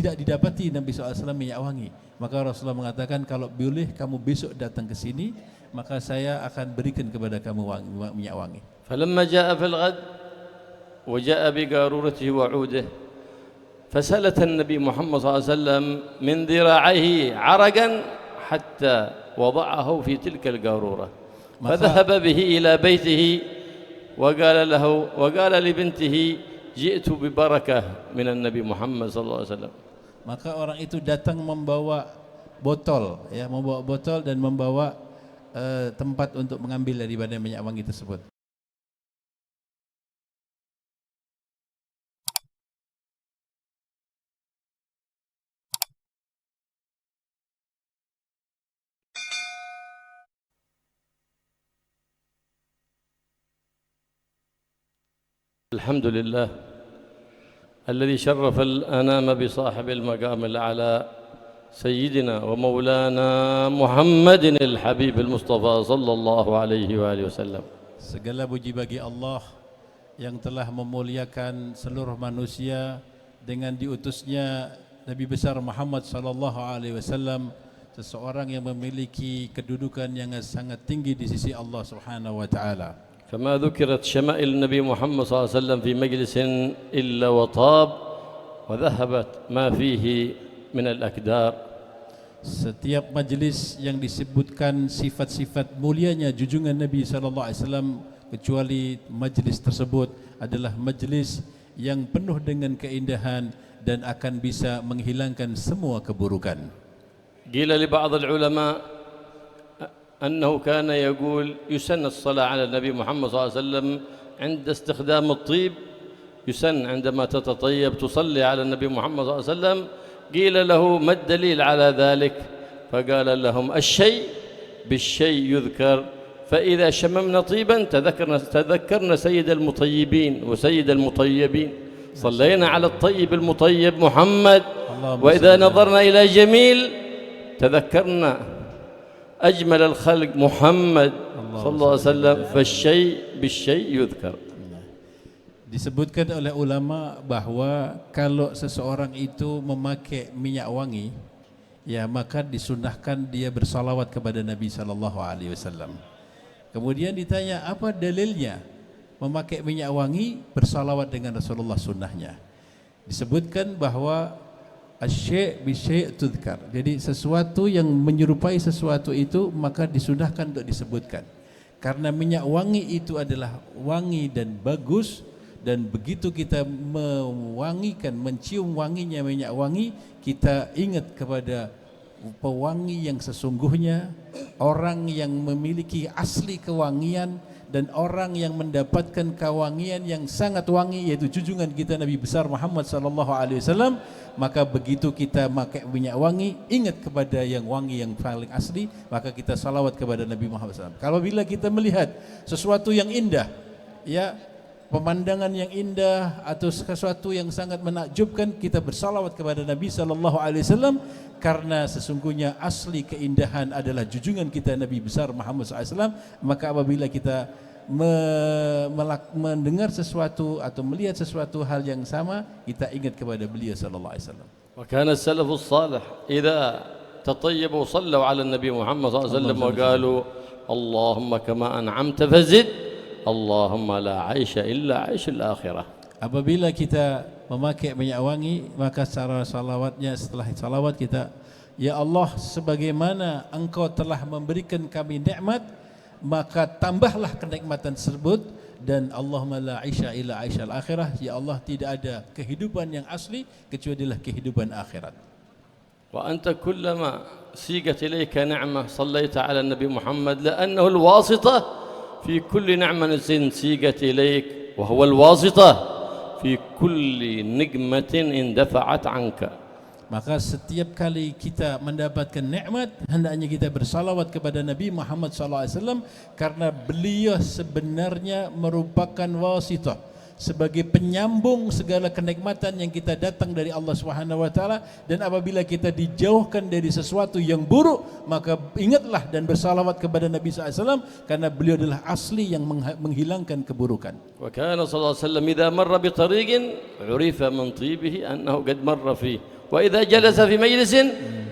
tidak didapati Nabi SAW minyak wangi. Maka Rasulullah mengatakan, kalau boleh kamu besok datang ke sini, maka saya akan berikan kepada kamu minyak wangi. فلما جاء في الغد وجاء بقارورته وعوده فسلت النبي محمد صلى الله عليه وسلم من ذراعيه عرقا حتى وضعه في تلك القارورة فذهب به إلى بيته وقال لبنته جئت ببركة من النبي محمد صلى الله عليه وسلم. Maka orang itu datang membawa botol, ya, membawa botol dan membawa tempat untuk mengambil daripada minyak wangi tersebut. الحمد لله الذي شرف الأنام بصاحب المقام الأعلى سيدنا ومولانا محمد الحبيب المصطفى صلى الله عليه وآله وسلم. Segala puji bagi Allah yang telah memuliakan seluruh manusia dengan diutusnya Nabi besar Muhammad sallallahu alaihi wasallam, seseorang yang memiliki kedudukan yang sangat tinggi di sisi Allah Subhanahu wa taala. فما ذكرت شمائل النبي محمد صلى الله عليه وسلم في مجلس إلا وطاب وذهبت ما فيه من الأكدار. Setiap majlis yang disebutkan sifat-sifat mulianya junjungan Nabi sallallahu alaihi wasallam, kecuali majlis tersebut adalah majlis yang penuh dengan keindahan dan akan bisa menghilangkan semua keburukan. قيل لبعض العلماء أنه كان يقول يسن الصلاة على النبي محمد صلى الله عليه وسلم عند استخدام الطيب، يسن عندما تتطيب تصلي على النبي محمد صلى الله عليه وسلم. قيل له ما الدليل على ذلك؟ فقال لهم الشيء بالشيء يذكر، فإذا شممنا طيبا تذكرنا سيد المطيبين وسيد المطيبين، صلينا على الطيب المطيب محمد، وإذا نظرنا إلى جميل تذكرنا أجمل الخلق محمد صلى الله عليه وسلم، فالشيء بالشيء يذكر. Disebutkan oleh ulama bahwa kalau seseorang itu memakai minyak wangi, ya, maka disunahkan dia bersalawat kepada Nabi sallallahu alaihi wasallam. Kemudian ditanya, apa dalilnya memakai minyak wangi bersalawat dengan Rasulullah sunnahnya? Disebutkan bahwa asy-syai' bi-syai' tudhkar. Jadi sesuatu yang menyerupai sesuatu itu maka disunahkan untuk disebutkan. Karena minyak wangi itu adalah wangi dan bagus, dan begitu kita mewangikan, mencium wanginya minyak wangi, kita ingat kepada pewangi yang sesungguhnya, orang yang memiliki asli kewangian dan orang yang mendapatkan kewangian yang sangat wangi, yaitu junjungan kita Nabi besar Muhammad sallallahu alaihi wasallam. Maka begitu kita pakai minyak wangi, ingat kepada yang wangi yang paling asli, maka kita salawat kepada Nabi Muhammad SAW. Kalau bila kita melihat sesuatu yang indah, ya, pemandangan yang indah atau sesuatu yang sangat menakjubkan, kita bersalawat kepada Nabi sallallahu alaihi wasallam, karena sesungguhnya asli keindahan adalah junjungan kita Nabi besar Muhammad SAW. Maka apabila kita mendengar sesuatu atau melihat sesuatu hal yang sama, kita ingat kepada beliau sallallahu alaihi wasallam. وكان السلف الصالح إذا تطيبوا صلوا على النبي محمد صلى الله عليه وسلم وقالوا اللهم كما أنعمت فزد اللهم لا عيش إلا عيش الآخرة. Apabila kita memakai minyak wangi, maka secara salawatnya, setelah salawat kita, ya Allah, sebagaimana Engkau telah memberikan kami nikmat, maka tambahlah kenikmatan tersebut, dan Allahumma la aisha illa aishal akhirah, ya Allah, tidak ada kehidupan yang asli kecuali kehidupan akhirat. وأنت كلما سيقت إليك نعمة صليت على النبي محمد، لأنه الواسطة في كل نعمة سيقت إليك، وهو الواسطة في كل نقمة اندفعت عنك. Maka setiap kali kita mendapatkan nikmat, hendaknya kita bersalawat kepada Nabi Muhammad SAW, karena beliau sebenarnya merupakan wasithah, sebagai penyambung segala kenikmatan yang kita datang dari Allah Subhanahu wa taala. Dan apabila kita dijauhkan dari sesuatu yang buruk, maka ingatlah dan bersalawat kepada Nabi SAW, karena beliau adalah asli yang menghilangkan keburukan. Wa kana sallallahu alaihi wasallam idza marra bi tariqin urifa min tibihi annahu qad marra fihi وإذا جلس في مجلس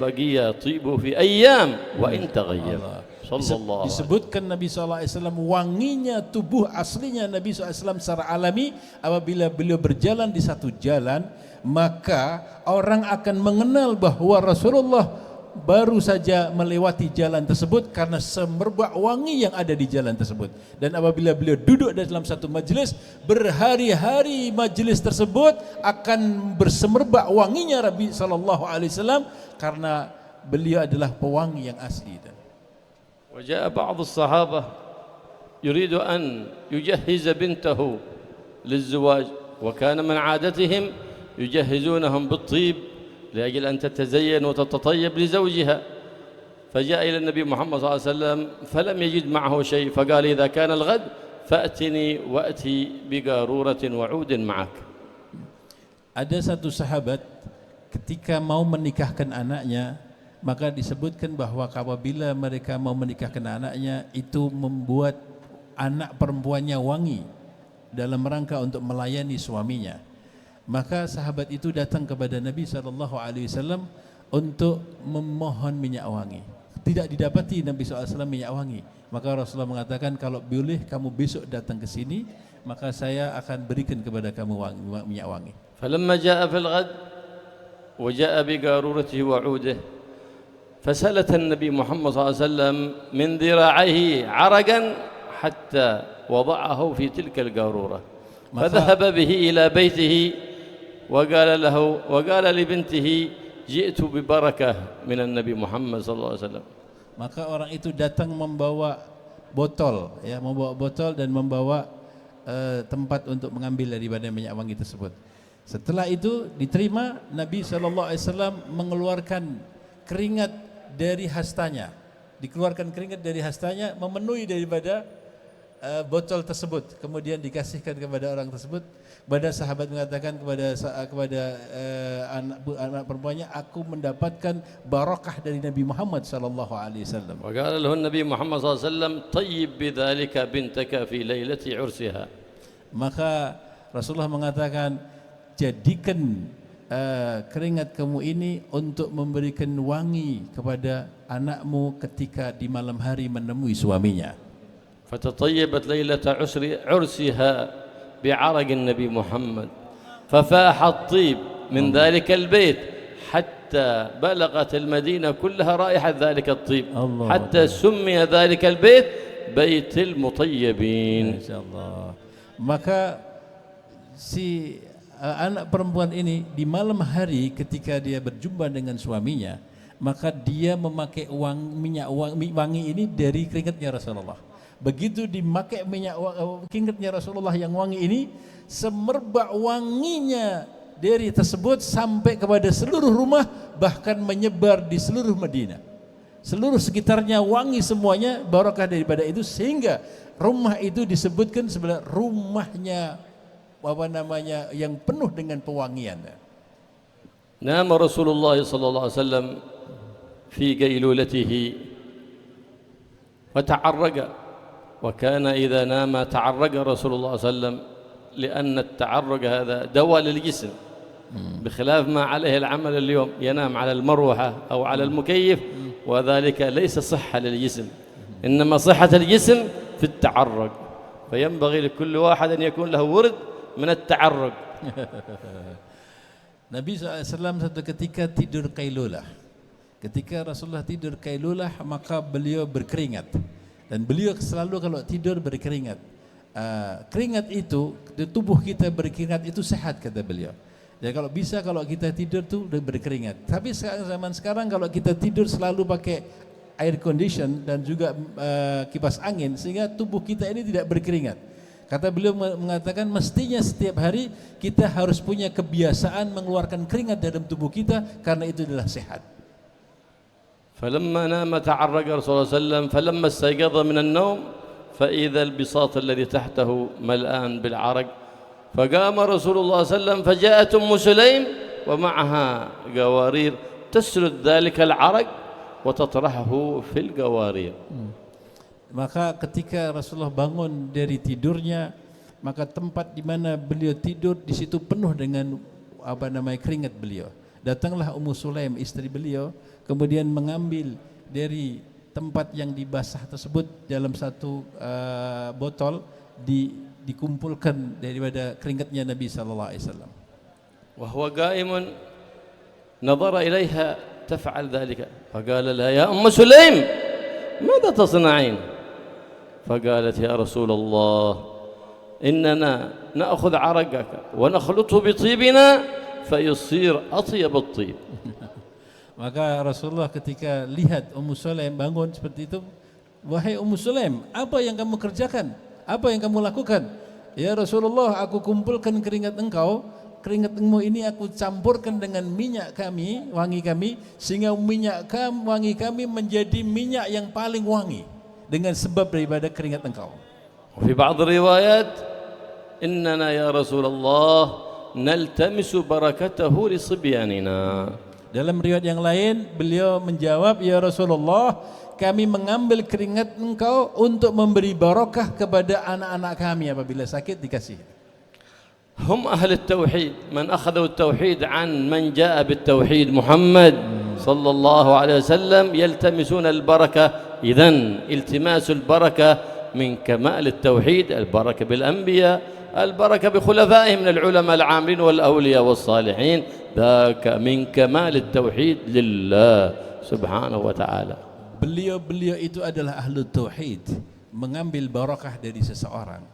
بقي طيبه في أيام وإن تغير. Disebutkan Nabi SAW wanginya tubuh aslinya Nabi SAW secara alami apabila beliau berjalan di satu jalan, maka orang akan mengenal bahwa Rasulullah baru saja melewati jalan tersebut karena semerbak wangi yang ada di jalan tersebut. Dan apabila beliau duduk dalam satu majlis, berhari-hari majlis tersebut akan bersemerbak wanginya Nabi SAW karena beliau adalah pewangi yang asli. وجاء بعض الصحابة يريد أن يجهز بنته للزواج، وكان من عادتهم يجهزونهم بالطيب لأجل أن تتزين وتتطيب لزوجها، فجاء إلى النبي محمد صلى الله عليه وسلم فلم يجد معه شيء، فقال إذا كان الغد فأتني وأتي بقارورة وعود معك. Ada satu sahabat ketika mau menikahkan anaknya, maka disebutkan bahwa apabila mereka mau menikahkan anaknya itu membuat anak perempuannya wangi dalam rangka untuk melayani suaminya. Maka sahabat itu datang kepada Nabi SAW untuk memohon minyak wangi. Tidak didapati Nabi SAW minyak wangi. Maka Rasulullah mengatakan, kalau boleh kamu besok datang ke sini, maka saya akan berikan kepada kamu minyak wangi. Falamma jaa fil ghad wa jaa bi qaruratihi wa 'udihi فسلت النبي محمد صلى الله عليه وسلم من ذراعيه عرقا حتى وضعه في تلك القارورة فذهب به إلى بيته وقال لبنته جئت ببركة من النبي محمد صلى الله عليه وسلم. Maka orang itu datang membawa botol, dan membawa tempat untuk mengambil daripada minyak wangi tersebut. Setelah itu diterima, Nabi SAW mengeluarkan keringat dari hastanya, memenuhi daripada botol tersebut, kemudian dikasihkan kepada orang tersebut. Pada sahabat mengatakan kepada anak perempuannya, aku mendapatkan barakah dari Nabi Muhammad sallallahu alaihi wasallam. Wa qala lahu Nabi Muhammad sallallahu alaihi wasallam tayyib bidzalika bintaka fi lailati 'ursiha. Maka Rasulullah mengatakan, jadikan keringat kamu ini untuk memberikan wangi kepada anakmu ketika di malam hari menemui suaminya. Fatatayyabat lailata 'ursiha bi'araq an-nabi Muhammad fafaha at-tib min dhalika al-bayt hatta balaghat al-Madinah kullaha raihat dhalika at-tib hatta summiya dhalika al-bayt bayt al-mutayyibin. Masyaallah. Maka si anak perempuan ini di malam hari ketika dia berjumpa dengan suaminya, maka dia memakai minyak wangi ini dari keringatnya Rasulullah. Begitu dimakai minyak keringatnya Rasulullah yang wangi ini, semerbak wanginya dari tersebut sampai kepada seluruh rumah, bahkan menyebar di seluruh Madinah. Seluruh sekitarnya wangi semuanya, barakah daripada itu, sehingga rumah itu disebutkan sebagai rumahnya yang penuh dengan pewangian. Nama Rasulullah sallallahu alaihi wasallam fi qailulatihi fata'arraga wa kana idza nama ta'arraga Rasulullah sallallahu alaihi wasallam لأن التعرق هذا دواء للجسم بخلاف ما عليه العمل اليوم ينام على المروحة أو على المكيف وذلك ليس صحة للجسم إنما صحة الجسم في التعرق فينبغي لكل واحد أن يكون له ورد من التعرق. Nabi SAW satu ketika tidur kailulah. Ketika Rasulullah tidur kailulah, maka beliau berkeringat. Dan beliau selalu kalau tidur berkeringat. Keringat itu, di tubuh kita berkeringat itu sehat, kata beliau. Jadi kalau bisa, kalau kita tidur tuh berkeringat. Tapi zaman sekarang kalau kita tidur selalu pakai air condition dan juga kipas angin, sehingga tubuh kita ini tidak berkeringat. Kata beliau mengatakan, mestinya setiap hari kita harus punya kebiasaan mengeluarkan keringat dalam tubuh kita, karena itu adalah sehat. فلما نام تعرق رسول الله صلى الله عليه وسلم فلما استيقظ من النوم فإذا البساط الذي تحته ملآن بالعرق فقام رسول الله صلى الله عليه وسلم فجاءت أم سليم ومعها قوارير تسرد ذلك العرق وتطرحه في القوارير. Maka ketika Rasulullah bangun dari tidurnya, maka tempat di mana beliau tidur di situ penuh dengan keringat beliau. Datanglah Ummu Sulaim istri beliau, kemudian mengambil dari tempat yang dibasah tersebut dalam satu botol, dikumpulkan daripada keringatnya Nabi sallallahu alaihi wasallam. وهو قائم نظر إليها تفعل ذلك فقال لها يا أم سليم ماذا تصنعين؟ فقالت يا رسول الله إننا نأخذ عرقك ونخلطه بطيبنا فيصير أطيب الطيب. Maka Rasulullah ketika lihat Ummu Sulaim bangun seperti itu, wahai Ummu Sulaim, apa yang kamu kerjakan? Apa yang kamu lakukan? Ya Rasulullah, aku kumpulkan keringat engkau, keringatmu ini aku campurkan dengan minyak kami, wangi kami, sehingga minyak wangi kami menjadi minyak yang paling wangi dengan sebab daripada keringat engkau. وفي بعض الروايات إننا يا رسول الله نلتمس بركته لصبياننا. Dalam riwayat yang lain beliau menjawab, ya Rasulullah, kami mengambil keringat engkau untuk memberi barakah kepada anak-anak kami apabila sakit dikasih. هم أهل التوحيد من أخذوا التوحيد عن من جاء بالتوحيد محمد صلى الله عليه وسلم يلتمسون البركة. إذن التماس البركة من كمال التوحيد، البركة بالأنبياء، البركة بخلفائهم من العلماء العاملين والأولياء والصالحين، ذاك من كمال التوحيد لله سبحانه وتعالى. Beliau itu adalah ahlu tauhid, mengambil barakah dari seseorang.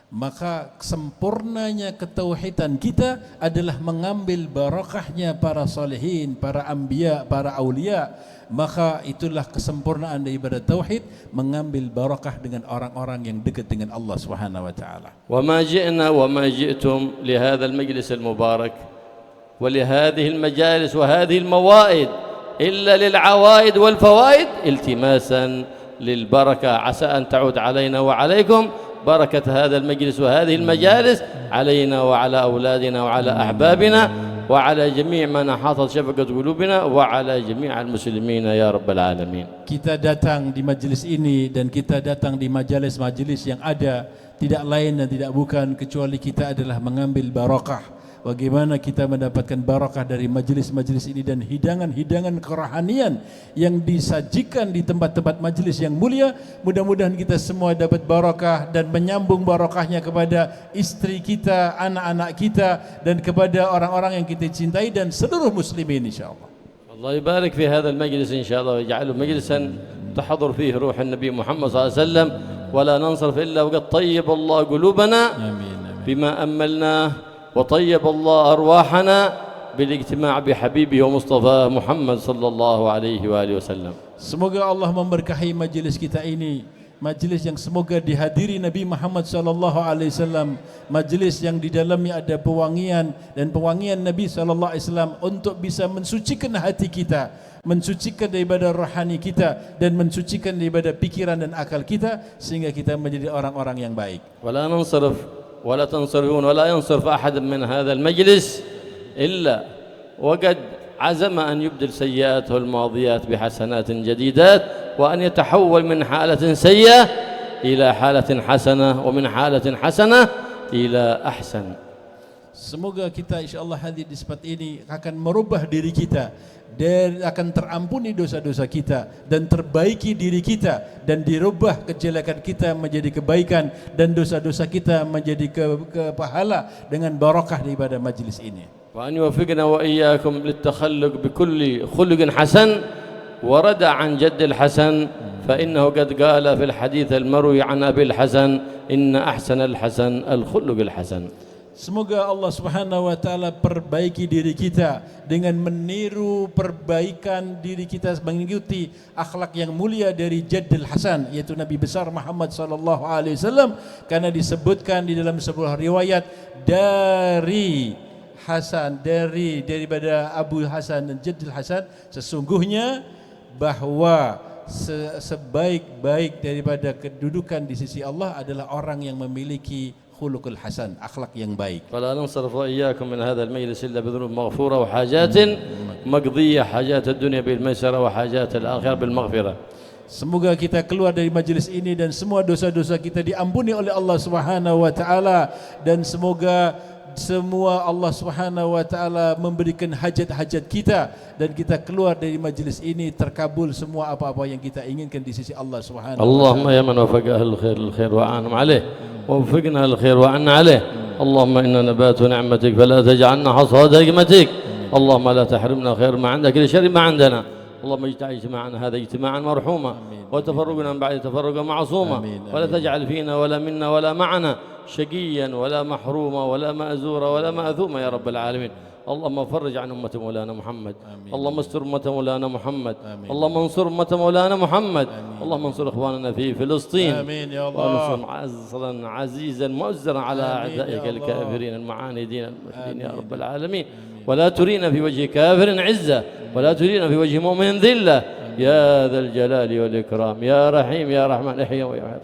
Maka sempurnanya ketauhidan kita adalah mengambil barakahnya para salihin, para anbiya, para aulia. Maka itulah kesempurnaan daripada tauhid, mengambil barakah dengan orang-orang yang dekat dengan Allah Subhanahu wa taala. وما جئنا وما جئتم لهذا المجلس المبارك ولهذه المجالس وهذه الموائد إلا للعوائد والفوائد التماسا للبركة، عسى أن تعود علينا وعليكم بركة هذا المجلس وهذه المجالس علينا وعلى أولادنا وعلى أحبابنا وعلى جميع من أحاطت شفقة قلوبنا وعلى جميع المسلمين يا رب العالمين. Kita datang di majelis ini dan kita datang di majelis-majelis yang ada, tidak lain dan tidak bukan kecuali kita adalah mengambil barakah. Bagaimana kita mendapatkan barakah dari majelis-majelis ini dan hidangan-hidangan kerohanian yang disajikan di tempat-tempat majelis yang mulia. Mudah-mudahan kita semua dapat barakah dan menyambung barakahnya kepada istri kita, anak-anak kita, dan kepada orang-orang yang kita cintai dan seluruh muslimin insyaallah. الله يبارك في هذا المجلس إن شاء الله ويجعله مجلسا تحضر فيه روح النبي محمد صلى الله عليه وسلم ولا ننصرف إلا وقد طيب الله قلوبنا بما أملناه وطيب الله أرواحنا بالاجتماع بحبيبه ومصطفاه محمد صلى الله عليه وآله وسلم. Semoga Allah memberkahi majelis kita ini, majelis yang semoga dihadiri Nabi Muhammad sallallahu alaihi wasallam, majelis yang di dalamnya ada pewangian dan pewangian Nabi sallallahu alaihi wasallam untuk bisa mensucikan hati kita, mensucikan daripada rohani kita dan mensucikan daripada pikiran dan akal kita sehingga kita menjadi orang-orang yang baik. ولا ننصرف ولا تنصرفون ولا ينصرف أحد من هذا المجلس إلا وقد عزم أن يبدل سيئاته الماضيات بحسنات جديدات وأن يتحول من حالة سيئة إلى حالة حسنة ومن حالة حسنة إلى أحسن. Semoga kita insyaAllah hadir di tempat ini akan merubah diri kita dan akan terampuni dosa-dosa kita dan terbaiki diri kita dan dirubah kejelekan kita menjadi kebaikan dan dosa-dosa kita menjadi kepahala dengan barakah daripada majlis ini. وأن يوفقنا وإياكم للتخلق بكل خلق حسن ورد عن جد الحسن فإنه قد قال في الحديث المروي عن أبي الحسن إن أحسن الحسن الخلق الحسن. Semoga Allah Subhanahu wa taala perbaiki diri kita dengan meniru perbaikan diri kita mengikuti akhlak yang mulia dari Jaddul Hasan yaitu Nabi besar Muhammad sallallahu alaihi wasallam, karena disebutkan di dalam sebuah riwayat dari Hasan daripada Abu Hasan dan Jaddul Hasan, sesungguhnya bahwa sebaik-baik daripada kedudukan di sisi Allah adalah orang yang memiliki khuluqul hasan, akhlak yang baik. فلا ننصرف وإياكم من هذا المجلس إلا بذنوب مغفورة وحاجات مقضية، حاجات الدنيا بالميسرة وحاجات الآخرة بالمغفرة. Semoga kita keluar dari majelis ini dan semua dosa-dosa kita diampuni oleh Allah Subhanahu wa taala, dan semoga semua Allah Subhanahu wa taala memberikan hajat-hajat kita dan kita keluar dari majlis ini terkabul semua apa-apa yang kita inginkan di sisi Allah Subhanahu wa taala. Allahumma ya man wafaqa al-khair lil-khair wa an'am alayh wa waffiqna lil-khair wa anna alayh. Allahumma inna nabatu ni'matik fala taj'alna hasada hikmatik. Allahumma la tahrimna khair ma 'indak li sharri ma 'indana. اللهم اجعل اجتماعنا هذا اجتماعا مرحوما وتفرقنا من بعد تفرقا معصوما ولا تجعل فينا ولا منا ولا معنا شقيا ولا محروما ولا مأزورا ولا مأثوما يا رب العالمين. اللهم فرج عن أمة مولانا محمد. اللهم استر أمة مولانا محمد. اللهم انصر أمة مولانا محمد. اللهم انصر إخواننا في فلسطين. آمين يا الله. وانصر عزا عزيزا مؤزرا على أعدائك الكافرين المعاندين الملحدين يا رب العالمين. ولا ترينا في وجه كافر عزة ولا ترينا في وجه مؤمن ذلة يا ذا الجلال والإكرام يا رحيم يا رحمن احيا ويميت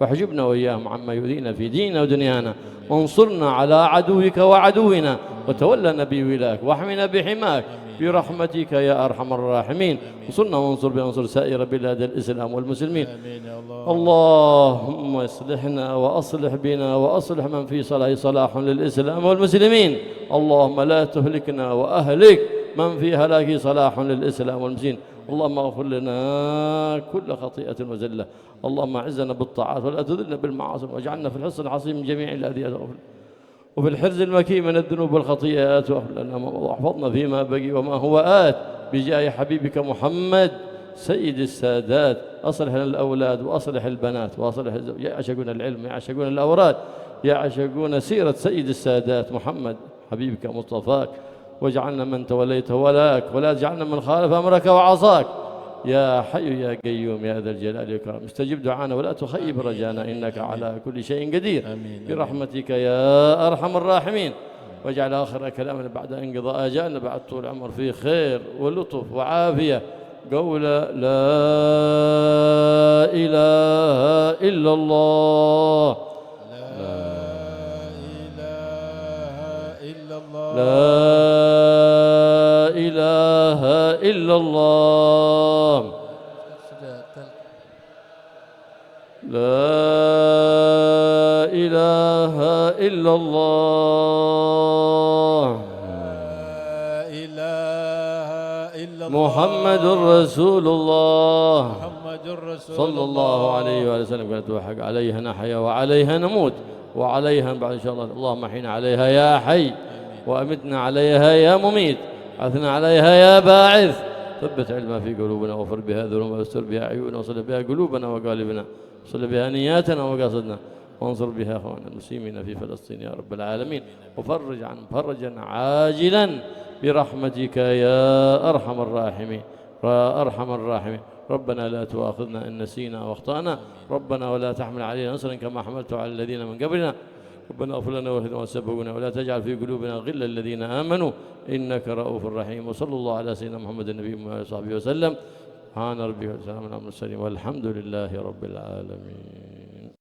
واحجبنا وإياهم عما يؤذينا في ديننا ودنيانا وانصرنا على عدوك وعدونا وتولنا بولاك واحمنا بحماك برحمتك يا أرحم الراحمين. انصرنا وانصر سائر بلاد الإسلام والمسلمين. اللهم اصلحنا وأصلح بنا وأصلح من في صلاح للإسلام والمسلمين. اللهم لا تهلكنا وأهلك من في هلاك صلاح للإسلام والمسلمين. اللهم اغفر لنا كل خطيئة وزلة. اللهم اعزنا بالطاعات ولا تذلنا بالمعاصي واجعلنا في الحصن العظيم من جميع الأذية وفي الحرز المكي من الذنوب والخطيئات واحفظنا فيما بقي وما هو آت بجاه حبيبك محمد سيد السادات. أصلح لنا الأولاد وأصلح البنات وأصلح يعشقون العلم يعشقون الأوراد يعشقون سيرة سيد السادات محمد حبيبك مصطفاك. واجعلنا من توليت ولاك ولا تجعلنا من خالف أمرك وعصاك يا حي يا قيوم يا ذا الجلال والإكرام. استجب دعانا ولا تخيب رجانا إنك على كل شيء قدير برحمتك يا أرحم الراحمين. واجعل آخر كلامنا بعد انقضاء أجالنا بعد طول عمر في خير ولطف وعافية قول لا إله إلا الله لا إله إلا الله لا إله إلا الله محمد رسول الله صلى الله عليه وسلم. قالت وحق عليها نحيا وعليها نموت وعليها بعد إن شاء الله. اللهم أحينا عليها يا حي وأمتنا عليها يا مميت عثنا عليها يا باعث. ثبت علمها في قلوبنا وفر بها ذنوبنا واستر بها عيوننا وصل بها قلوبنا وقالبنا وصل بها نياتنا وقاصدنا وانصر بها اخواننا المسلمين في فلسطين يا رب العالمين. وفرج عنهم فرجا عاجلا برحمتك يا أرحم الراحمين أرحم الراحمين. ربنا لا تؤاخذنا إن نسينا واخطأنا ربنا ولا تحمل علينا نصرا كما حملت على الذين من قبلنا ربنا اغفر لنا واهدنا وسبقنا ولا تجعل في قلوبنا غلا الذين آمنوا إنك رؤوف رحيم. وصلى الله على سيدنا محمد النبي وصحبه وسلم. سبحان ربك وسلام على المرسلين والحمد لله رب العالمين.